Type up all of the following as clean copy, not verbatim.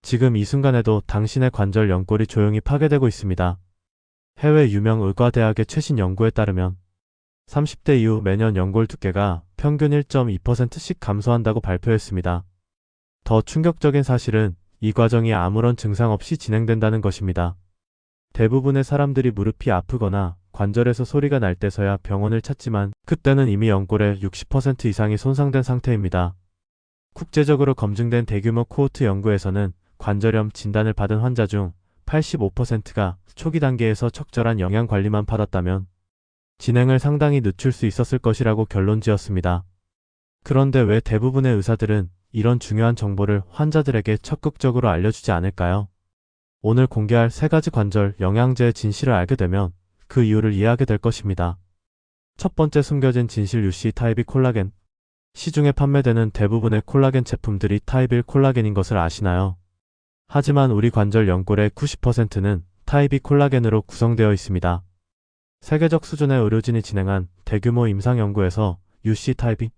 지금 이 순간에도 당신의 관절 연골이 조용히 파괴되고 있습니다. 해외 유명 의과대학의 최신 연구에 따르면 30대 이후 매년 연골 두께가 평균 1.2%씩 감소한다고 발표했습니다. 더 충격적인 사실은 이 과정이 아무런 증상 없이 진행된다는 것입니다. 대부분의 사람들이 무릎이 아프거나 관절에서 소리가 날 때서야 병원을 찾지만 그때는 이미 연골의 60% 이상이 손상된 상태입니다. 국제적으로 검증된 대규모 코호트 연구에서는 관절염 진단을 받은 환자 중 85%가 초기 단계에서 적절한 영양 관리만 받았다면 진행을 상당히 늦출 수 있었을 것이라고 결론지었습니다. 그런데 왜 대부분의 의사들은 이런 중요한 정보를 환자들에게 적극적으로 알려주지 않을까요? 오늘 공개할 3가지 관절 영양제의 진실을 알게 되면 그 이유를 이해하게 될 것입니다. 첫 번째, 숨겨진 진실. UC 타입 2 콜라겐. 시중에 판매되는 대부분의 콜라겐 제품들이 타입 1 콜라겐인 것을 아시나요? 하지만 우리 관절 연골의 90%는 타입 2 콜라겐으로 구성되어 있습니다. 세계적 수준의 의료진이 진행한 대규모 임상 연구에서 UC 타입 2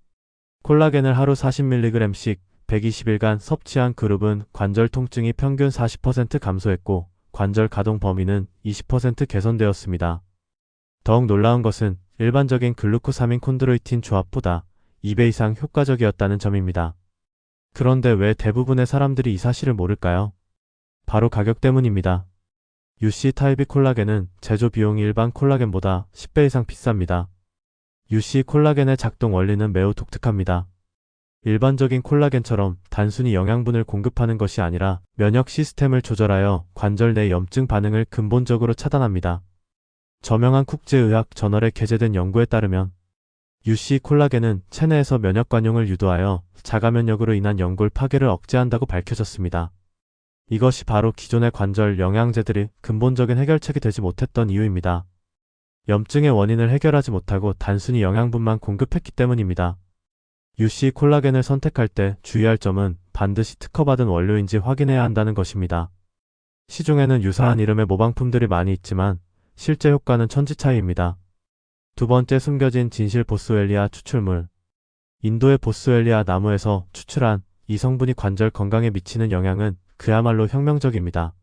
콜라겐을 하루 40mg씩 120일간 섭취한 그룹은 관절 통증이 평균 40% 감소했고 관절 가동 범위는 20% 개선되었습니다. 더욱 놀라운 것은 일반적인 글루코사민 콘드로이틴 조합보다 2배 이상 효과적이었다는 점입니다. 그런데 왜 대부분의 사람들이 이 사실을 모를까요? 바로 가격 때문입니다. UC 타입 2 콜라겐은 제조 비용이 일반 콜라겐보다 10배 이상 비쌉니다. UC 콜라겐의 작동 원리는 매우 독특합니다. 일반적인 콜라겐처럼 단순히 영양분을 공급하는 것이 아니라 면역 시스템을 조절하여 관절 내 염증 반응을 근본적으로 차단합니다. 저명한 국제의학 저널에 게재된 연구에 따르면 UC 콜라겐은 체내에서 면역 관용을 유도하여 자가 면역으로 인한 연골 파괴를 억제한다고 밝혀졌습니다. 이것이 바로 기존의 관절 영양제들이 근본적인 해결책이 되지 못했던 이유입니다. 염증의 원인을 해결하지 못하고 단순히 영양분만 공급했기 때문입니다. UC 콜라겐을 선택할 때 주의할 점은 반드시 특허받은 원료인지 확인해야 한다는 것입니다. 시중에는 유사한 이름의 모방품들이 많이 있지만 실제 효과는 천지 차이입니다. 두 번째, 숨겨진 진실. 보스웰리아 추출물. 인도의 보스웰리아 나무에서 추출한 이 성분이 관절 건강에 미치는 영향은 그야말로 혁명적입니다.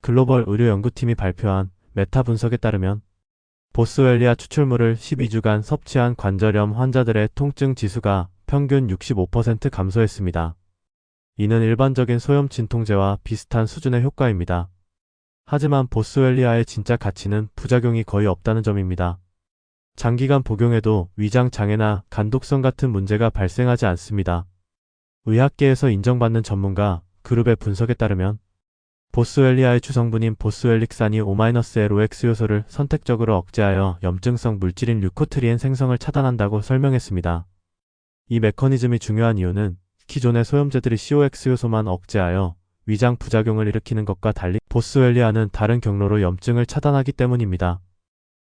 글로벌 의료연구팀이 발표한 메타 분석에 따르면 보스웰리아 추출물을 12주간 섭취한 관절염 환자들의 통증 지수가 평균 65% 감소했습니다. 이는 일반적인 소염 진통제와 비슷한 수준의 효과입니다. 하지만 보스웰리아의 진짜 가치는 부작용이 거의 없다는 점입니다. 장기간 복용해도 위장 장애나 간독성 같은 문제가 발생하지 않습니다. 의학계에서 인정받는 전문가 그룹의 분석에 따르면 보스웰리아의 주성분인 보스웰릭산이 O-LOX 요소를 선택적으로 억제하여 염증성 물질인 류코트리엔 생성을 차단한다고 설명했습니다. 이 메커니즘이 중요한 이유는 기존의 소염제들이 COX 요소만 억제하여 위장 부작용을 일으키는 것과 달리 보스웰리아는 다른 경로로 염증을 차단하기 때문입니다.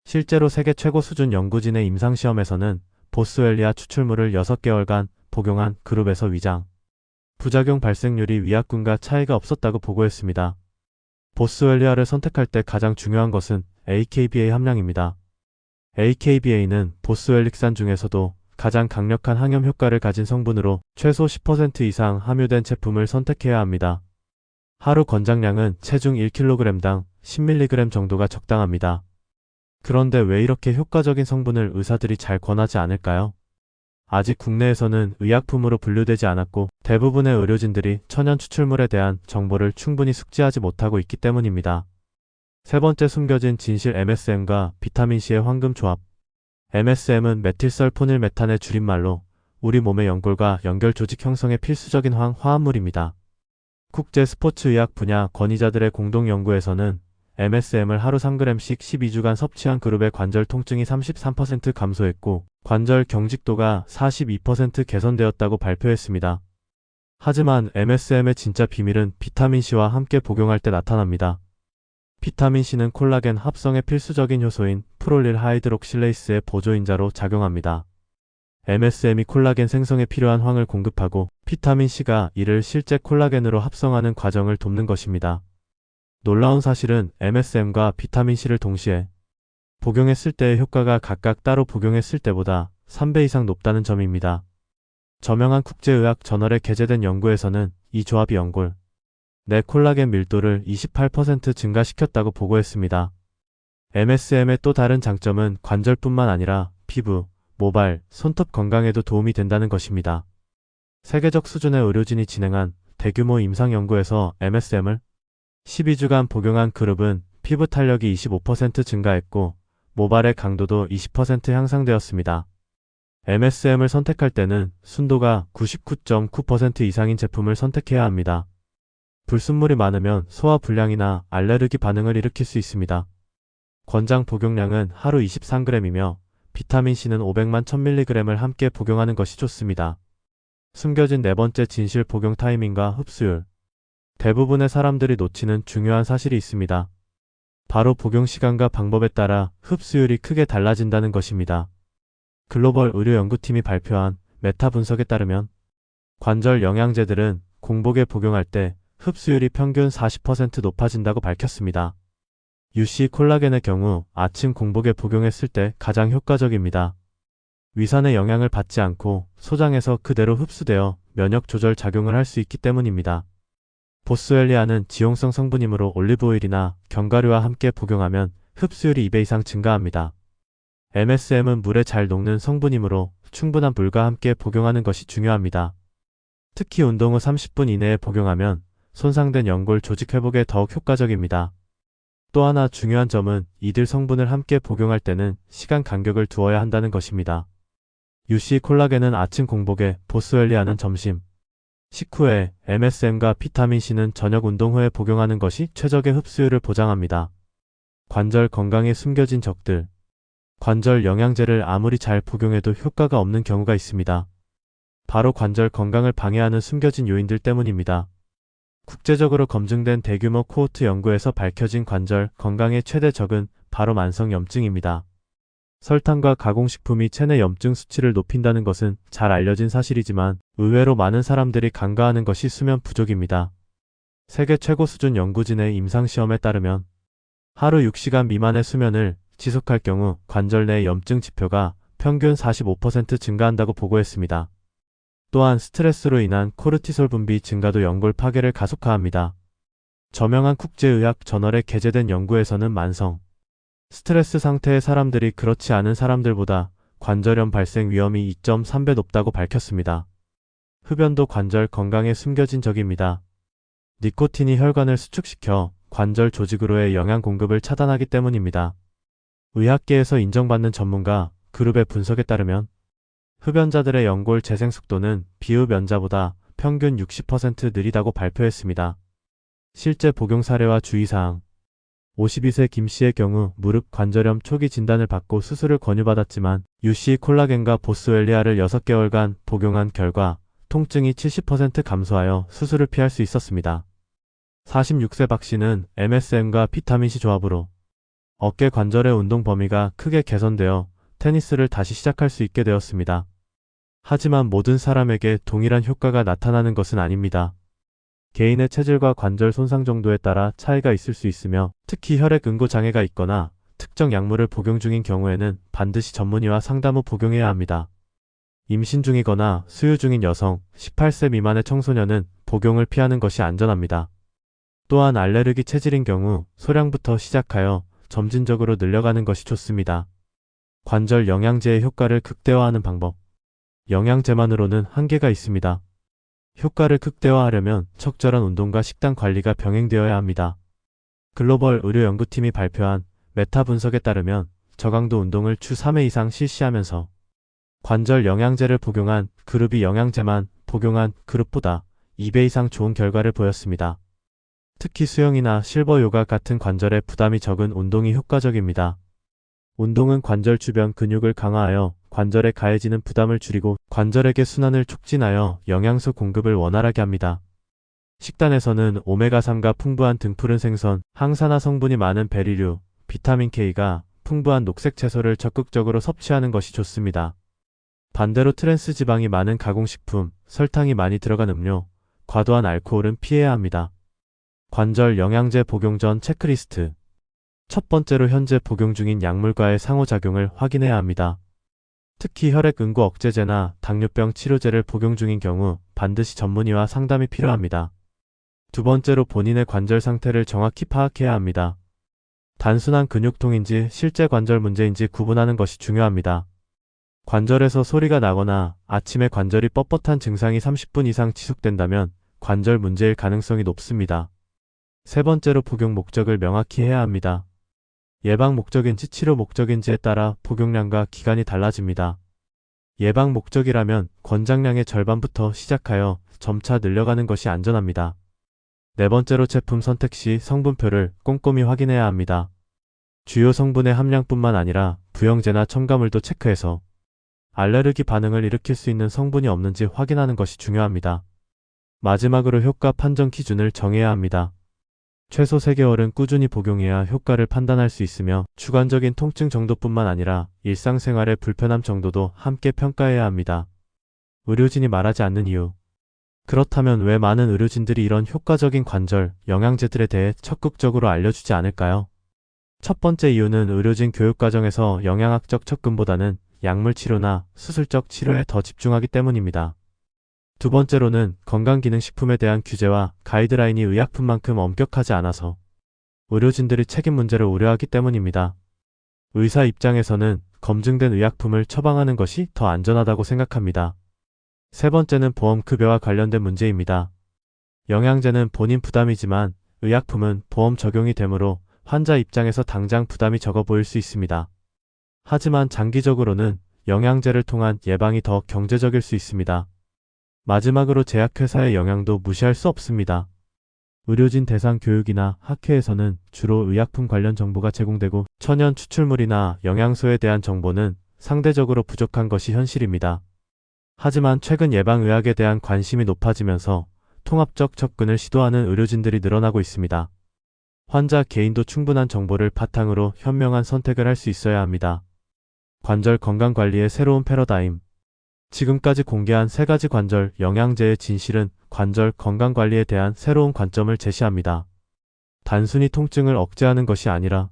실제로 세계 최고 수준 연구진의 임상시험에서는 보스웰리아 추출물을 6개월간 복용한 그룹에서 위장 부작용 발생률이 위약군과 차이가 없었다고 보고했습니다. 보스웰리아를 선택할 때 가장 중요한 것은 AKBA 함량입니다. AKBA는 보스웰릭산 중에서도 가장 강력한 항염 효과를 가진 성분으로 최소 10% 이상 함유된 제품을 선택해야 합니다. 하루 권장량은 체중 1kg당 10mg 정도가 적당합니다. 그런데 왜 이렇게 효과적인 성분을 의사들이 잘 권하지 않을까요? 아직 국내에서는 의약품으로 분류되지 않았고 대부분의 의료진들이 천연 추출물에 대한 정보를 충분히 숙지하지 못하고 있기 때문입니다. 세 번째, 숨겨진 진실. MSM과 비타민C의 황금 조합. MSM은 메틸설포닐메탄의 줄임말로 우리 몸의 연골과 연결 조직 형성에 필수적인 화합물입니다. 국제 스포츠의학 분야 권위자들의 공동 연구에서는 MSM을 하루 3g씩 12주간 섭취한 그룹의 관절 통증이 33% 감소했고 관절 경직도가 42% 개선되었다고 발표했습니다. 하지만 MSM의 진짜 비밀은 비타민C와 함께 복용할 때 나타납니다. 비타민C는 콜라겐 합성의 필수적인 효소인 프롤릴 하이드록실레이스의 보조인자로 작용합니다. MSM이 콜라겐 생성에 필요한 황을 공급하고 비타민C가 이를 실제 콜라겐으로 합성하는 과정을 돕는 것입니다. 놀라운 사실은 MSM과 비타민C를 동시에 복용했을 때의 효과가 각각 따로 복용했을 때보다 3배 이상 높다는 점입니다. 저명한 국제의학 저널에 게재된 연구에서는 이 조합이 연골 내 콜라겐 밀도를 28% 증가시켰다고 보고했습니다. MSM의 또 다른 장점은 관절뿐만 아니라 피부, 모발, 손톱 건강에도 도움이 된다는 것입니다. 세계적 수준의 의료진이 진행한 대규모 임상 연구에서 MSM을 12주간 복용한 그룹은 피부 탄력이 25% 증가했고 모발의 강도도 20% 향상되었습니다. MSM을 선택할 때는 순도가 99.9% 이상인 제품을 선택해야 합니다. 불순물이 많으면 소화 불량이나 알레르기 반응을 일으킬 수 있습니다. 권장 복용량은 하루 23g이며 비타민C는 500만 1000mg을 함께 복용하는 것이 좋습니다. 숨겨진 네 번째 진실 복용 타이밍과 흡수율. 대부분의 사람들이 놓치는 중요한 사실이 있습니다. 바로 복용 시간과 방법에 따라 흡수율이 크게 달라진다는 것입니다. 글로벌 의료연구팀이 발표한 메타 분석에 따르면 관절 영양제들은 공복에 복용할 때 흡수율이 평균 40% 높아진다고 밝혔습니다. UC 콜라겐의 경우 아침 공복에 복용했을 때 가장 효과적입니다. 위산의 영향을 받지 않고 소장에서 그대로 흡수되어 면역 조절 작용을 할 수 있기 때문입니다. 보스웰리아는 지용성 성분이므로 올리브오일이나 견과류와 함께 복용하면 흡수율이 2배 이상 증가합니다. MSM은 물에 잘 녹는 성분이므로 충분한 물과 함께 복용하는 것이 중요합니다. 특히 운동 후 30분 이내에 복용하면 손상된 연골 조직 회복에 더욱 효과적입니다. 또 하나 중요한 점은 이들 성분을 함께 복용할 때는 시간 간격을 두어야 한다는 것입니다. UC 콜라겐은 아침 공복에, 보스웰리아는 점심 식후에, MSM과 비타민C는 저녁 운동 후에 복용하는 것이 최적의 흡수율을 보장합니다. 관절 건강에 숨겨진 적들. 관절 영양제를 아무리 잘 복용해도 효과가 없는 경우가 있습니다. 바로 관절 건강을 방해하는 숨겨진 요인들 때문입니다. 국제적으로 검증된 대규모 코호트 연구에서 밝혀진 관절 건강의 최대 적은 바로 만성염증입니다. 설탕과 가공식품이 체내 염증 수치를 높인다는 것은 잘 알려진 사실이지만 의외로 많은 사람들이 간과하는 것이 수면 부족입니다. 세계 최고 수준 연구진의 임상시험에 따르면 하루 6시간 미만의 수면을 지속할 경우 관절 내 염증 지표가 평균 45% 증가한다고 보고했습니다. 또한 스트레스로 인한 코르티솔 분비 증가도 연골 파괴를 가속화합니다. 저명한 국제의학 저널에 게재된 연구에서는 만성 스트레스 상태의 사람들이 그렇지 않은 사람들보다 관절염 발생 위험이 2.3배 높다고 밝혔습니다. 흡연도 관절 건강에 숨겨진 적입니다. 니코틴이 혈관을 수축시켜 관절 조직으로의 영양 공급을 차단하기 때문입니다. 의학계에서 인정받는 전문가 그룹의 분석에 따르면 흡연자들의 연골 재생 속도는 비흡연자보다 평균 60% 느리다고 발표했습니다. 실제 복용 사례와 주의사항. 52세 김 씨의 경우 무릎 관절염 초기 진단을 받고 수술을 권유받았지만 UC 콜라겐과 보스웰리아를 6개월간 복용한 결과 통증이 70% 감소하여 수술을 피할 수 있었습니다. 46세 박 씨는 MSM과 비타민C 조합으로 어깨 관절의 운동 범위가 크게 개선되어 테니스를 다시 시작할 수 있게 되었습니다. 하지만 모든 사람에게 동일한 효과가 나타나는 것은 아닙니다. 개인의 체질과 관절 손상 정도에 따라 차이가 있을 수 있으며 특히 혈액 응고 장애가 있거나 특정 약물을 복용 중인 경우에는 반드시 전문의와 상담 후 복용해야 합니다. 임신 중이거나 수유 중인 여성, 18세 미만의 청소년은 복용을 피하는 것이 안전합니다. 또한 알레르기 체질인 경우 소량부터 시작하여 점진적으로 늘려가는 것이 좋습니다. 관절 영양제의 효과를 극대화하는 방법. 영양제만으로는 한계가 있습니다. 효과를 극대화하려면 적절한 운동과 식단 관리가 병행되어야 합니다. 글로벌 의료연구팀이 발표한 메타 분석에 따르면 저강도 운동을 주 3회 이상 실시하면서 관절 영양제를 복용한 그룹이 영양제만 복용한 그룹보다 2배 이상 좋은 결과를 보였습니다. 특히 수영이나 실버 요가 같은 관절에 부담이 적은 운동이 효과적입니다. 운동은 관절 주변 근육을 강화하여 관절에 가해지는 부담을 줄이고 관절에게 순환을 촉진하여 영양소 공급을 원활하게 합니다. 식단에서는 오메가3가 풍부한 등푸른 생선, 항산화 성분이 많은 베리류, 비타민 K가 풍부한 녹색 채소를 적극적으로 섭취하는 것이 좋습니다. 반대로 트랜스 지방이 많은 가공식품, 설탕이 많이 들어간 음료, 과도한 알코올은 피해야 합니다. 관절 영양제 복용 전 체크리스트. 첫 번째로 현재 복용 중인 약물과의 상호작용을 확인해야 합니다. 특히 혈액 응고 억제제나 당뇨병 치료제를 복용 중인 경우 반드시 전문의와 상담이 필요합니다. 두 번째로 본인의 관절 상태를 정확히 파악해야 합니다. 단순한 근육통인지 실제 관절 문제인지 구분하는 것이 중요합니다. 관절에서 소리가 나거나 아침에 관절이 뻣뻣한 증상이 30분 이상 지속된다면 관절 문제일 가능성이 높습니다. 세 번째로 복용 목적을 명확히 해야 합니다. 예방 목적인지 치료 목적인지에 따라 복용량과 기간이 달라집니다. 예방 목적이라면 권장량의 절반부터 시작하여 점차 늘려가는 것이 안전합니다. 네 번째로 제품 선택 시 성분표를 꼼꼼히 확인해야 합니다. 주요 성분의 함량뿐만 아니라 부영제나 첨가물도 체크해서 알레르기 반응을 일으킬 수 있는 성분이 없는지 확인하는 것이 중요합니다. 마지막으로 효과 판정 기준을 정해야 합니다. 최소 3개월은 꾸준히 복용해야 효과를 판단할 수 있으며 주관적인 통증 정도뿐만 아니라 일상생활의 불편함 정도도 함께 평가해야 합니다. 의료진이 말하지 않는 이유. 그렇다면 왜 많은 의료진들이 이런 효과적인 관절, 영양제들에 대해 적극적으로 알려주지 않을까요? 첫 번째 이유는 의료진 교육과정에서 영양학적 접근보다는 약물 치료나 수술적 치료에 더 집중하기 때문입니다. 두 번째로는 건강기능식품에 대한 규제와 가이드라인이 의약품만큼 엄격하지 않아서 의료진들이 책임 문제를 우려하기 때문입니다. 의사 입장에서는 검증된 의약품을 처방하는 것이 더 안전하다고 생각합니다. 세 번째는 보험급여와 관련된 문제입니다. 영양제는 본인 부담이지만 의약품은 보험 적용이 되므로 환자 입장에서 당장 부담이 적어 보일 수 있습니다. 하지만 장기적으로는 영양제를 통한 예방이 더 경제적일 수 있습니다. 마지막으로 제약회사의 영향도 무시할 수 없습니다. 의료진 대상 교육이나 학회에서는 주로 의약품 관련 정보가 제공되고 천연 추출물이나 영양소에 대한 정보는 상대적으로 부족한 것이 현실입니다. 하지만 최근 예방의학에 대한 관심이 높아지면서 통합적 접근을 시도하는 의료진들이 늘어나고 있습니다. 환자 개인도 충분한 정보를 바탕으로 현명한 선택을 할 수 있어야 합니다. 관절 건강관리의 새로운 패러다임. 지금까지 공개한 3가지 관절 영양제의 진실은 관절 건강관리에 대한 새로운 관점을 제시합니다. 단순히 통증을 억제하는 것이 아니라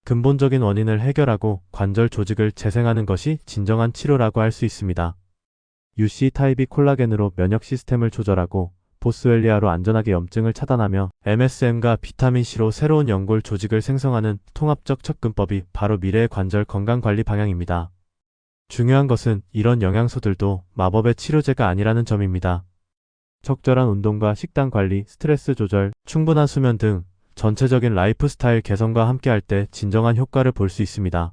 근본적인 원인을 해결하고 관절 조직을 재생하는 것이 진정한 치료라고 할 수 있습니다. UC 타입이 콜라겐으로 면역 시스템을 조절하고 보스웰리아로 안전하게 염증을 차단하며 MSM과 비타민C로 새로운 연골 조직을 생성하는 통합적 접근법이 바로 미래의 관절 건강관리 방향입니다. 중요한 것은 이런 영양소들도 마법의 치료제가 아니라는 점입니다. 적절한 운동과 식단 관리, 스트레스 조절, 충분한 수면 등 전체적인 라이프 스타일 개선과 함께할 때 진정한 효과를 볼 수 있습니다.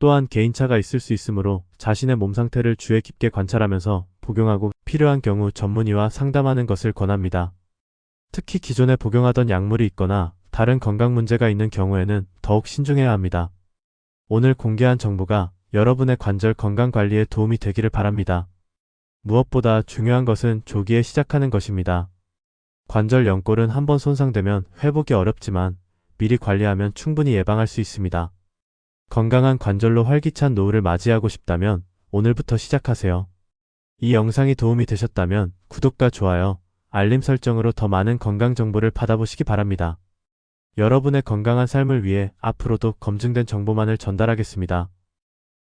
또한 개인차가 있을 수 있으므로 자신의 몸 상태를 주의 깊게 관찰하면서 복용하고 필요한 경우 전문의와 상담하는 것을 권합니다. 특히 기존에 복용하던 약물이 있거나 다른 건강 문제가 있는 경우에는 더욱 신중해야 합니다. 오늘 공개한 정보가 여러분의 관절 건강 관리에 도움이 되기를 바랍니다. 무엇보다 중요한 것은 조기에 시작하는 것입니다. 관절 연골은 한번 손상되면 회복이 어렵지만 미리 관리하면 충분히 예방할 수 있습니다. 건강한 관절로 활기찬 노후를 맞이하고 싶다면 오늘부터 시작하세요. 이 영상이 도움이 되셨다면 구독과 좋아요, 알림 설정으로 더 많은 건강 정보를 받아보시기 바랍니다. 여러분의 건강한 삶을 위해 앞으로도 검증된 정보만을 전달하겠습니다.